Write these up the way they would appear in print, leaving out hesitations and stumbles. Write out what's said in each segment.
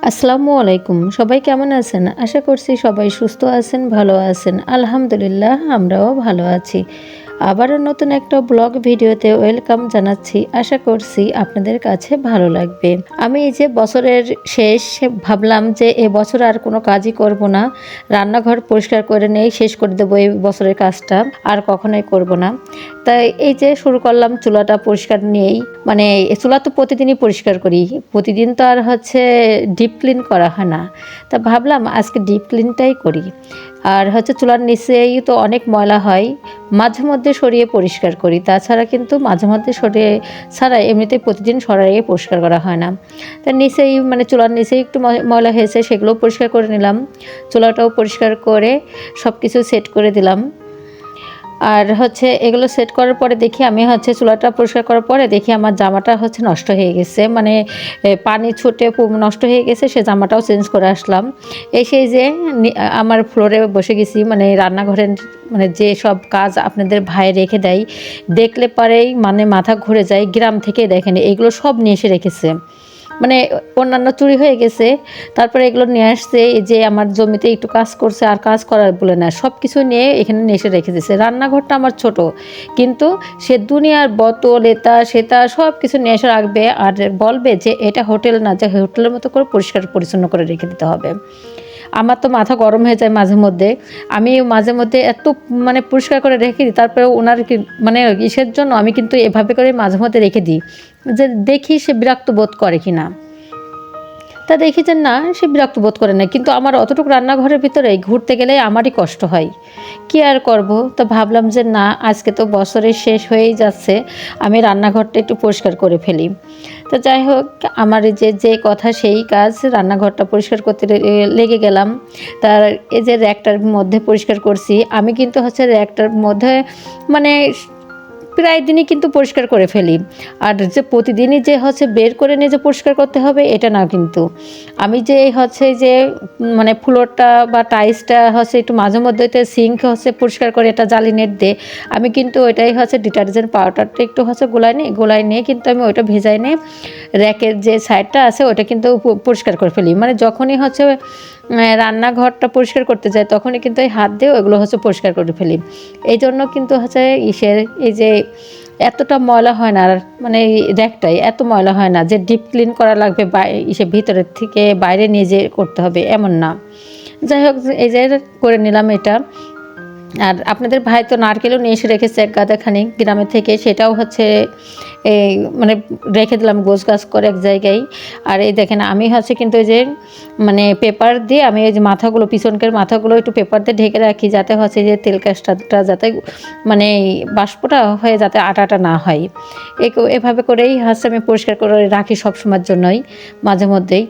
আসসালামু আলাইকুম। সবাই কেমন আছেন? আশা করছি সবাই সুস্থ আছেন, ভালো আছেন। আলহামদুলিল্লাহ আমরাও ভালো আছি। আবারও নতুন একটা ব্লগ ভিডিওতে ওয়েলকাম জানাচ্ছি। আশা করছি আপনাদের কাছে ভালো লাগবে। আমি এই যে বছরের শেষ ভাবলাম যে এবছর আর কোনো কাজই করব না। রান্নাঘর পরিষ্কার করে নেই, শেষ করে দেবো এই বছরের কাজটা। আর কখনোই করব না। তাই এই যে শুরু করলাম চুলাটা পরিষ্কার নিয়েই। মানে চুলা তো প্রতিদিনই পরিষ্কার করি। প্রতিদিন তো আর হচ্ছে ডিপ ক্লিন করা হয় না। তা ভাবলাম আজকে ডিপ ক্লিনটাই করি। আর হচ্ছে চুলার নিচেই তো অনেক ময়লা হয়, মাঝে মধ্যে সরিয়ে পরিষ্কার করি। তাছাড়া কিন্তু মাঝে মধ্যে সরিয়ে ছাড়া এমনিতেই প্রতিদিন সরাইয়ে পরিষ্কার করা হয় না। তা নিচেই মানে চুলার নিচেই একটু ময়লা হয়েছে, সেগুলোও পরিষ্কার করে নিলাম। চুলাটাও পরিষ্কার করে সব কিছু সেট করে দিলাম। আর হচ্ছে এগুলো সেট করার পরে দেখি আমি হচ্ছে চুলাটা পরিষ্কার করার পরে দেখি আমার জামাটা হচ্ছে নষ্ট হয়ে গেছে, মানে পানি ছুটে নষ্ট হয়ে গেছে। সে জামাটাও চেঞ্জ করে আসলাম। এসে যে আমার ফ্লোরে বসে গেছি, মানে রান্নাঘরের মানে যে সব কাজ আপনাদের ভাই রেখে দেয়, দেখলে পরেই মানে মাথা ঘুরে যায়। গ্রাম থেকে দেখেন এগুলো সব নিয়ে এসে রেখেছে, মানে অন্যান্য চুরি হয়ে গেছে। তারপরে এগুলো নিয়ে আসছে, এই যে আমার জমিতে একটু কাজ করছে আর কাজ করার বলে না, সব কিছু নিয়ে এখানে নিয়ে এসে রেখে দিয়েছে। রান্নাঘরটা আমার ছোট, কিন্তু সে দুনিয়ার বোতল এটা সেটা সব কিছু নিয়ে এসে রাখবে আর বলবে যে এটা হোটেল না, যে হোটেলের মতো করে পরিষ্কার পরিচ্ছন্ন করে রেখে দিতে হবে। আমার তো মাথা গরম হয়ে যায় মাঝে মধ্যে। আমি মাঝে মধ্যে এত মানে পরিষ্কার করে রেখে দিই, তারপরে ওনার মানে ইসের জন্য আমি কিন্তু এভাবে করে মাঝে মধ্যে রেখে দিই, যে দেখি সে বিরক্ত বোধ করে কি না। তা দেখি যে না, সে বিরক্ত বোধ করে না, কিন্তু আমার অতটুকু রান্নাঘরের ভিতরে ঘুরতে গেলে আমারই কষ্ট হয়। কী আর করব। তো ভাবলাম যে না, আজকে তো বছরের শেষ হয়েই যাচ্ছে, আমি রান্নাঘরটা একটু পরিষ্কার করে ফেলি। তো যাই হোক, আমার যে কথা সেই কাজ, রান্নাঘরটা পরিষ্কার করতে লেগে গেলাম। তার এই যে র্যাকটার মধ্যে পরিষ্কার করছি আমি, কিন্তু হচ্ছে র্যাকটার মধ্যে মানে প্রায় দিনই কিন্তু পরিষ্কার করে ফেলি। আর যে প্রতিদিনই যে হচ্ছে বের করে নিয়ে যে পরিষ্কার করতে হবে এটা না, কিন্তু আমি যে হচ্ছে যে মানে ফ্লোরটা বা টাইলসটা হচ্ছে একটু মাঝে মধ্যে সিঙ্ক হচ্ছে পরিষ্কার করে এটা জালি নেট দিয়ে, আমি কিন্তু ওইটাই হচ্ছে ডিটারজেন্ট পাউডারটা একটু হচ্ছে গোলায় নিয়ে কিন্তু আমি ওইটা ভেজাই নিয়ে র্যাকের যে সাইডটা আছে ওটা কিন্তু পরিষ্কার করে ফেলি। মানে যখনই হচ্ছে রান্নাঘরটা পরিষ্কার করতে যাই তখনই কিন্তু এই হাত দিয়ে ওইগুলো হচ্ছে পরিষ্কার করে ফেলি। এই জন্য কিন্তু হচ্ছে এই যে এতটা ময়লা হয় না, আর মানে র্যাকটাই এত ময়লা হয় না যে ডিপ ক্লিন করা লাগবে বা ভিতরের থেকে বাইরে নিয়ে যেয়ে করতে হবে, এমন না। যাই হোক, এই যে করে নিলাম এটা। আর আপনাদের ভাই তো নারকেলও নিয়ে এসে রেখেছে এক গাদাখানি গ্রামের থেকে, সেটাও হচ্ছে এই মানে রেখে দিলাম গোছগাছ করে এক জায়গায়। আর এই দেখেন আমি হচ্ছে কিন্তু এই যে মানে পেপার দিয়ে আমি এই যে মাথাগুলো, পিছনকের মাথাগুলো একটু পেপার দিয়ে ঢেকে রাখি, যাতে হচ্ছে যে তেল কাজটা যাতে মানে বাষ্পটা হয়ে যাতে আটা না হয়। এভাবে করেই হচ্ছে আমি পরিষ্কার করে রাখি সব সময়ের জন্যই, মাঝে মধ্যেই।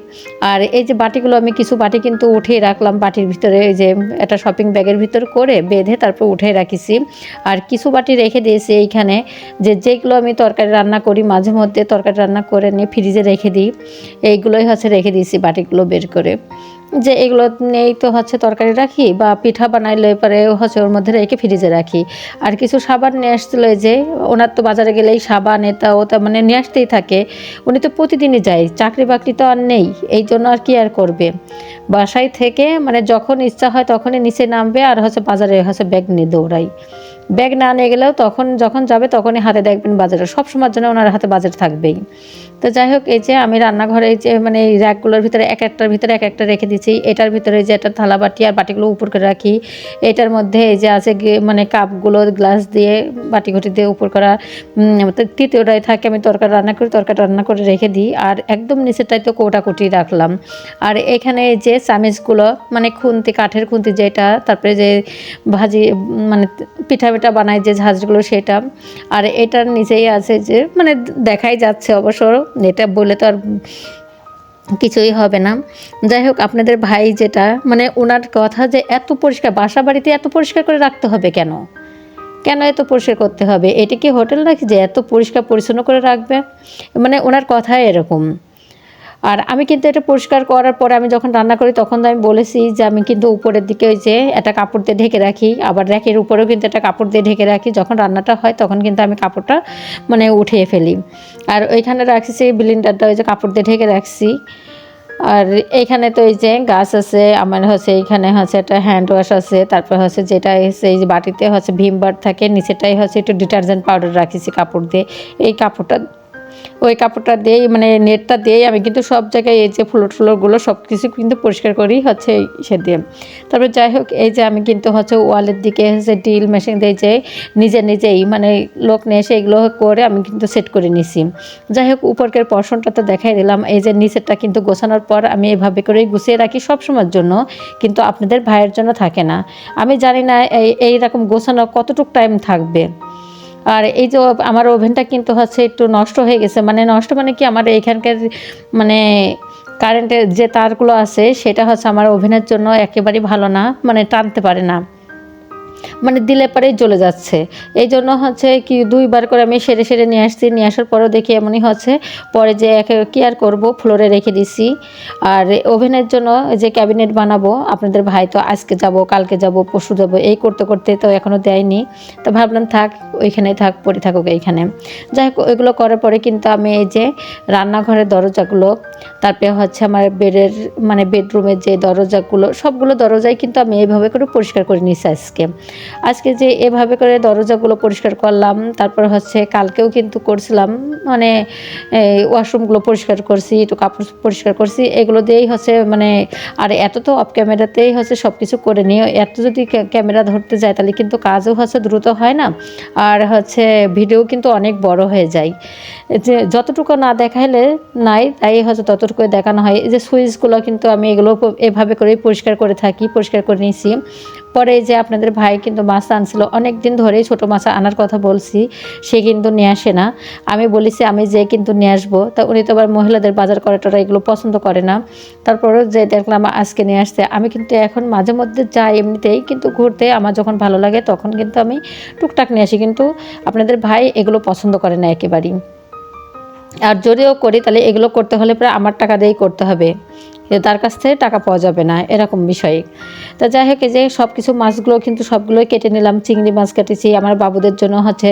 আর এই যে বাটিগুলো, আমি কিছু বাটি কিন্তু উঠিয়ে রাখলাম বাটির ভিতরে, এই যে একটা শপিং ব্যাগের ভিতর করে বেঁধে তারপর উঠে রাখিছি। আর কিছু বাটি রেখে দিয়েছি এইখানে, যেগুলো আমি তরকারি রান্না করি, মাঝে মধ্যে তরকারি রান্না করে নিয়ে ফ্রিজে রেখে দিই। এইগুলোই হচ্ছে রেখে দিয়েছি বাটিগুলো বের করে, যে এগুলো নেই তো হচ্ছে তরকারি রাখি বা পিঠা বানাইলে পরে হচ্ছে ওর মধ্যে রেখে ফ্রিজে রাখি। আর কিছু সাবান নিয়ে আসছিলো, যে ওনার তো বাজারে গেলেই সাবান এটা ওটা মানে নিয়ে আসতেই থাকে। উনি তো প্রতিদিনই যায়, চাকরি বাকরি তো আর নেই, এই জন্য আর কি আর করবে। বাসায় থেকে মানে যখন ইচ্ছা হয় তখনই নিচে নামবে আর হচ্ছে বাজারে হচ্ছে ব্যাগ নিয়ে দৌড়াই। ব্যাগ না নিয়ে গেলেও তখন যখন যাবে তখনই হাতে দেখবেন বাজারে, সব সময়ের জন্য ওনার হাতে বাজার থাকবেই। তো যাই হোক, এই যে আমি রান্নাঘরে এই যে মানে এই র্যাকগুলোর ভিতরে এক একটার ভিতরে এক একটা রেখে দিচ্ছি। এটার ভিতরে যে একটা থালা বাটি আর বাটিগুলো উপর করে রাখি। এটার মধ্যে এই যে আছে মানে কাপগুলো গ্লাস দিয়ে বাটি ঘটি দিয়ে উপর করা। তৃতীয়টাই থাকে আমি তরকারি রান্না করে রেখে দিই। আর একদম নিচেরটাই তো কোটাকুটি রাখলাম। আর এখানে যে চামিচগুলো মানে খুন্তি, কাঠের খুন্তি যেটা, তারপরে যে ভাজি মানে পিঠা বানায় যে ঝাঁঝগুলো সেটা। আর এটার নিচেই আছে যে মানে দেখাই যাচ্ছে অবশ্য, এটা বলে তো আর কিছুই হবে না। যাই হোক, আপনাদের ভাই যেটা মানে ওনার কথা যে এত পরিষ্কার, বাসা বাড়িতে এত পরিষ্কার করে রাখতে হবে কেন, কেন এত পরিষ্কার করতে হবে? এটা কি হোটেল নাকি যে এত পরিষ্কার পরিচ্ছন্ন করে রাখবে? মানে ওনার কথাই এরকম। আর আমি কিন্তু এটা পরিষ্কার করার পরে আমি যখন রান্না করি তখন তো আমি বলেছি যে আমি কিন্তু উপরের দিকে ওই যে একটা কাপড় দিয়ে ঢেকে রাখি, আবার র্যাকের উপরেও কিন্তু একটা কাপড় দিয়ে ঢেকে রাখি। যখন রান্নাটা হয় তখন কিন্তু আমি কাপড়টা মানে উঠিয়ে ফেলি। আর ওইখানে রাখছি ব্লিন্ডারটা, ওই যে কাপড় দিয়ে ঢেকে রাখছি। আর এইখানে তো এই যে গাছ আছে, আমার হচ্ছে এইখানে হচ্ছে একটা হ্যান্ড ওয়াশ আছে, তারপর হচ্ছে যেটা হচ্ছে এই যে বাটিতে হচ্ছে ভিম বার থাকে, নিচেটাই হচ্ছে একটু ডিটারজেন্ট পাউডার রাখিছি কাপড় দিয়ে। এই কাপড়টা ওই কাপড়টা দিয়েই মানে নেটটা দিয়েই আমি কিন্তু সব জায়গায় এই যে ফ্লোরগুলো সব কিছু কিন্তু পরিষ্কার করি হচ্ছে সে দিয়ে। তারপর যাই হোক, এই যে আমি কিন্তু হচ্ছে ওয়ালের দিকে হচ্ছে ড্রিল মেশিন দিয়ে যে নিজেই মানে লোক নিয়ে এসে এগুলো করে আমি কিন্তু সেট করে নিছি। যাই হোক, উপরকের পর্শনটা তো দেখাই দিলাম। এই যে নিচেরটা কিন্তু গোছানোর পর আমি এভাবে করেই গুছিয়ে রাখি সব সময়ের জন্য, কিন্তু আপনাদের ভাইয়ের জন্য থাকে না। আমি জানি না এইরকম গোছানো কতটুকু টাইম থাকবে। আর এই যে আমার ওভেনটা কিন্তু হচ্ছে একটু নষ্ট হয়ে গেছে, মানে নষ্ট মানে কি, আমার এইখানকার মানে কারেন্টের যে তারগুলো আছে সেটা হচ্ছে আমার ওভেনের জন্য একেবারেই ভালো না, মানে টানতে পারে না, মানে দিলে পরেই জ্বলে যাচ্ছে। এই জন্য হচ্ছে কি 2বার করে আমি সেরে নিয়ে আসছি। নিয়ে আসার পরেও দেখি এমনই হচ্ছে। পরে যে কি আর করবো, ফ্লোরে রেখে দিছি। আর ওভেনের জন্য যে ক্যাবিনেট বানাবো, আপনাদের ভাই তো আজকে যাব, কালকে যাব, পরশু যাব, এই করতে করতে তো এখনও দেয়নি। তো ভাবলাম থাক, ওইখানেই থাক, পরে থাকুক এইখানে। যাই হোক, ওইগুলো করার পরে কিন্তু আমি এই যে রান্নাঘরের দরজাগুলো, তারপরে হচ্ছে আমার বেডের মানে বেডরুমের যে দরজাগুলো, সবগুলো দরজাই কিন্তু আমি এইভাবে করে পরিষ্কার করে নিচ্ছি আজকে যে এভাবে করে দরজাগুলো পরিষ্কার করলাম। তারপর হচ্ছে কালকেও কিন্তু করছিলাম, মানে ওয়াশরুমগুলো পরিষ্কার করছি, একটু কাপড় পরিষ্কার করছি, এগুলো দিয়েই হচ্ছে মানে। আর এত তো অফ ক্যামেরাতেই হচ্ছে সব কিছু করে নিয়ে, এত যদি ক্যামেরা ধরতে যায় তাহলে কিন্তু কাজও হচ্ছে দ্রুত হয় না, আর হচ্ছে ভিডিও কিন্তু অনেক বড় হয়ে যায়। যে যতটুকু না দেখাইলে নাই, তাই হচ্ছে ততটুকু দেখানো হয়। এই যে সুইচগুলো কিন্তু আমি এগুলো এভাবে করেই পরিষ্কার করে থাকি, পরিষ্কার করে নিয়েছি। পরে যে আপনাদের ভাই কিন্তু মাছ আনছিল, অনেক দিন ধরেই ছোটো মাছ আনার কথা বলছি, সে কিন্তু নিয়ে আসে না। আমি বলেছি আমি যে কিন্তু নিয়ে আসবো, তা উনি তো আবার মহিলাদের বাজার করাটা এগুলো পছন্দ করে না। তারপরেও যে দেখলাম আজকে নিয়ে আসছে। আমি কিন্তু এখন মাঝে মধ্যে যাই এমনিতেই কিন্তু ঘুরতে, আমার যখন ভালো লাগে তখন কিন্তু আমি টুকটাক নিয়ে আসি, কিন্তু আপনাদের ভাই এগুলো পছন্দ করে না একেবারেই। আর যদিও করি তাহলে এগুলো করতে হলে প্রায় আমার টাকা দিয়েই করতে হবে, তার কাছ থেকে টাকা পাওয়া যাবে না, এরকম বিষয়। তা যাই হোক, এই যে সব কিছু মাছগুলো কিন্তু সবগুলোই কেটে নিলাম। চিংড়ি মাছ কেটেছি, আমার বাবুদের জন্য হচ্ছে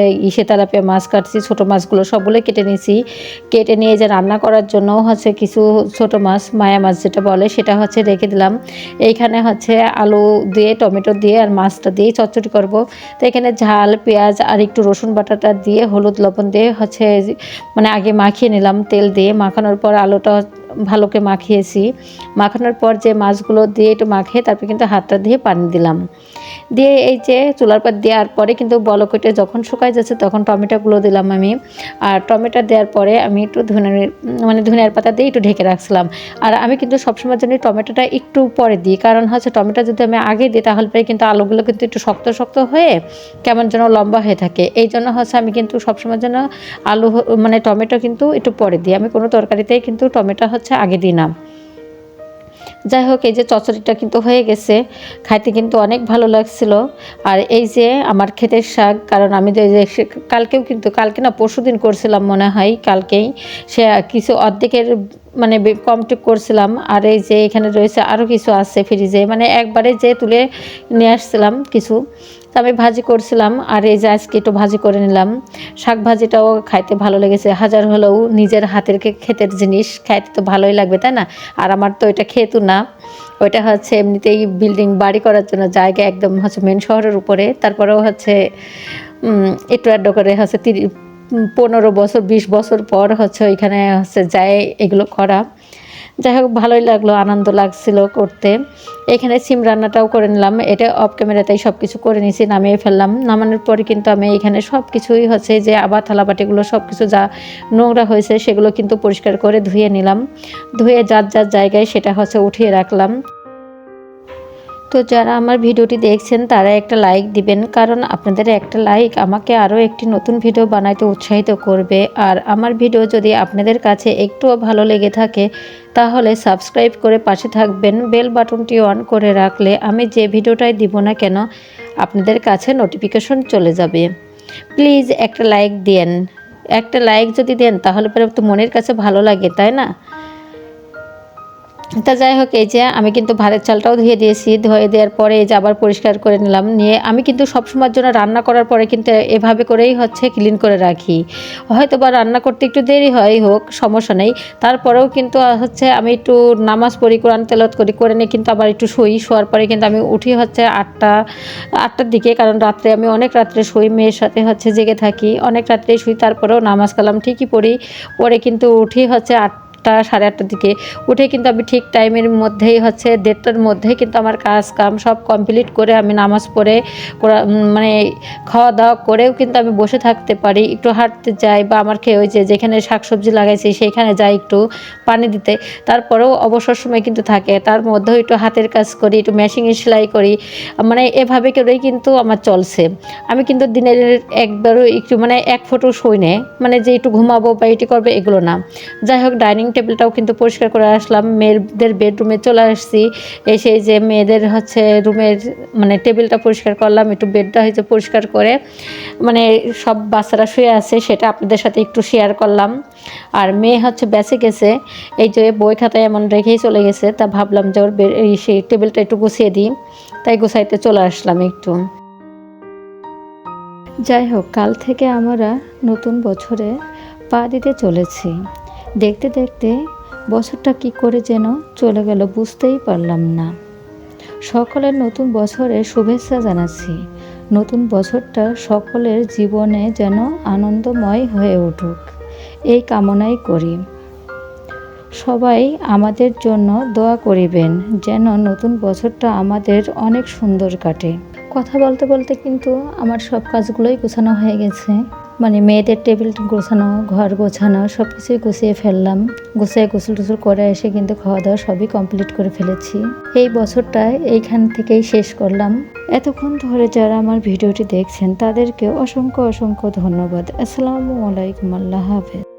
তেলাপিয়া মাছ কাটছি, ছোটো মাছগুলো সবগুলোই কেটে নিয়েছি। কেটে নিয়ে যে রান্না করার জন্য হচ্ছে কিছু ছোটো মাছ, মায়া মাছ যেটা বলে, সেটা হচ্ছে রেখে দিলাম। এইখানে হচ্ছে আলু দিয়ে, টমেটো দিয়ে আর মাছটা দিয়ে চচ্চড়ি করব। তো এখানে ঝাল, পেঁয়াজ আর একটু রসুন বাটাটা দিয়ে, হলুদ লবণ দিয়ে হচ্ছে মানে আগে মাখিয়ে নিলাম তেল দিয়ে। মাখানোর পর আলুটা ভালো করে মাখিয়েছি। মাখানোর পর যে মাছগুলো দিয়ে একটু মাখিয়ে তারপর কিন্তু হাতটা দিয়ে পানি দিলাম, দিয়ে এই যে চুলার পাত দেওয়ার পরে কিন্তু বলকটে যখন শুকায় যাচ্ছে তখন টমেটোগুলো দিলাম আমি। আর টমেটো দেওয়ার পরে আমি একটু ধনিয়ার পাতা দিয়ে একটু ঢেকে রাখছিলাম। আর আমি কিন্তু সবসময় জন্য টমেটোটা একটু পরে দিই, কারণ হচ্ছে টমেটো যদি আমি আগে দিই তাহলে পরে কিন্তু আলুগুলো কিন্তু একটু শক্ত শক্ত হয়ে কেমন যেন লম্বা হয়ে থাকে। এই জন্য হচ্ছে আমি কিন্তু সবসময় জন্য মানে টমেটো কিন্তু একটু পরে দিই। আমি কোনো তরকারিতেই কিন্তু টমেটো হচ্ছে আগে দিই না। যাই হোক, এই যে চচ্চড়িটা কিন্তু হয়ে গেছে, খাইতে কিন্তু অনেক ভালো লাগছিল। আর এই যে আমার ক্ষেতের শাক, কারণ আমি তো এই যে কালকেও কিন্তু, কালকে না পরশুদিন করছিলাম মনে হয়, কালকেই সে কিছু অর্ধেকের মানে কমটুক করছিলাম। আর এই যে এখানে রয়েছে আরও কিছু আছে ফ্রিজে, মানে একবারে যে তুলে নিয়ে আসছিলাম কিছু, তো আমি ভাজি করছিলাম। আর এই যে আজকে একটু ভাজি করে নিলাম। শাক ভাজিটাও খাইতে ভালো লেগেছে, হাজার হলেও নিজের হাতের ক্ষেতের জিনিস খাইতে তো ভালোই লাগবে, তাই না? আর আমার তো এটা খেতু না, ওইটা হচ্ছে এমনিতেই বিল্ডিং বাড়ি করার জন্য জায়গা, একদম হচ্ছে মেন শহরের উপরে। তারপরেও হচ্ছে একটু আড্ডা করে হচ্ছে 15 বছর 20 বছর পর হচ্ছে ওইখানে হচ্ছে যায় এগুলো করা। যাই হোক, ভালোই লাগলো, আনন্দ লাগছিল করতে। এখানে সিম রান্নাটাও করে নিলাম, এটা অফ ক্যামেরাতেই সব কিছু করে নিয়েছি, নামিয়ে ফেললাম। নামানোর পরে কিন্তু আমি এখানে সব কিছুই হচ্ছে যে আবার থালাবাটিগুলো সব কিছু যা নোংরা হয়েছে সেগুলো কিন্তু পরিষ্কার করে ধুয়ে নিলাম। ধুয়ে যার জায়গায় সেটা হচ্ছে উঠিয়ে রাখলাম। তো যারা আমার ভিডিওটি দেখছেন তারা একটা লাইক দিবেন, কারণ আপনাদের একটা লাইক আমাকে আরও একটি নতুন ভিডিও বানাইতে উৎসাহিত করবে। আর আমার ভিডিও যদি আপনাদের কাছে একটুও ভালো লেগে থাকে তাহলে সাবস্ক্রাইব করে পাশে থাকবেন, বেল বাটনটি অন করে রাখলে আমি যে ভিডিওটাই দিব না কেন আপনাদের কাছে নোটিফিকেশন চলে যাবে। প্লিজ একটা লাইক দেন, একটা লাইক যদি দেন তাহলে পরে তো মনের কাছে ভালো লাগে, তাই না? তা যাই হোক, এই যে আমি কিন্তু ভাতের চালটাও ধুয়ে দিয়েছি। ধুয়ে দেওয়ার পরে এই যে আবার পরিষ্কার করে নিলাম। নিয়ে আমি কিন্তু সবসময়ের জন্য রান্না করার পরে কিন্তু এভাবে করেই হচ্ছে ক্লিন করে রাখি। হয়তো বা রান্না করতে একটু দেরি হয়, হোক সমস্যা নেই। তারপরেও কিন্তু হচ্ছে আমি একটু নামাজ পড়ি, কোরআন তেলাওয়াত করি, করে নিয়ে কিন্তু আবার একটু শুই। শোয়ার পরে কিন্তু আমি উঠি হচ্ছে 8টার দিকে, কারণ রাত্রে আমি অনেক রাত্রে শুই, মেয়ের সাথে হচ্ছে জেগে থাকি, অনেক রাত্রেই শুই। তারপরেও নামাজ কালাম ঠিকই পড়ি, পরে কিন্তু উঠি হচ্ছে 8টা সাড়ে 8টার দিকে। উঠে কিন্তু আমি ঠিক টাইমের মধ্যেই হচ্ছে 1:30টার মধ্যেই কিন্তু আমার কাজ কাম সব কমপ্লিট করে আমি নামাজ পড়ে মানে খাওয়া দাওয়া করেও কিন্তু আমি বসে থাকতে পারি, একটু হাঁটতে যাই, বা আমার খেয়ে ওই যে যেখানে শাকসবজি লাগাইছি সেইখানে যাই একটু পানি দিতে। তারপরেও অবসর সময় কিন্তু থাকে, তার মধ্যেও একটু হাতের কাজ করি, একটু মেশিনে সেলাই করি, মানে এভাবে করেই কিন্তু আমার চলছে। আমি কিন্তু দিনের একবারও একটু মানে এক ফোঁটো শুই না, মানে যে একটু ঘুমাবো বা এটি করবে এগুলো না। যাই হোক, ডাইনিং টেবিলটাও কিন্তু পরিষ্কার করে আসলাম, মেয়েদের বেডরুমে চলে আসছি। এসে যে মেয়েদের হচ্ছে রুমের মানে টেবিলটা পরিষ্কার করলাম, একটু বেডটা হয়েছে পরিষ্কার করে, মানে সব বাচ্চারা শুয়ে আছে সেটা আপনাদের সাথে একটু শেয়ার করলাম। আর মেয়ে হচ্ছে বেঁচে গেছে, এই যে বই খাতায় এমন রেখেই চলে গেছে, তা ভাবলাম যে ওর সেই টেবিলটা একটু গুছিয়ে দিই, তাই গুছাইতে চলে আসলাম একটু। যাই হোক, কাল থেকে আমরা নতুন বছরে পা দিতে চলেছি। দেখতে দেখতে বছরটা কি করে যেন চলে গেল বুঝতেই পারলাম না। সকলের নতুন বছরে শুভেচ্ছা জানাচ্ছি। নতুন বছরটা সকলের জীবনে যেন আনন্দময় হয়ে উঠুক, এই কামনাই করি। সবাই আমাদের জন্য দোয়া করিবেন যেন নতুন বছরটা আমাদের অনেক সুন্দর কাটে। কথা বলতে বলতে কিন্তু আমার সব কাজগুলোই গোছানো হয়ে গেছে, মানে মেয়েদের টেবিল গোছানো, ঘর গোছানো, সব কিছুই গুছিয়ে ফেললাম। গুছিয়ে গোসল টোসল করে এসে কিন্তু খাওয়া দাওয়া সবই কমপ্লিট করে ফেলেছি। এই বছরটা এইখান থেকেই শেষ করলাম। এতক্ষণ ধরে যারা আমার ভিডিওটি দেখছেন তাদেরকে অসংখ্য অসংখ্য ধন্যবাদ। আসসালামু আলাইকুম, আল্লাহ হাফেজ।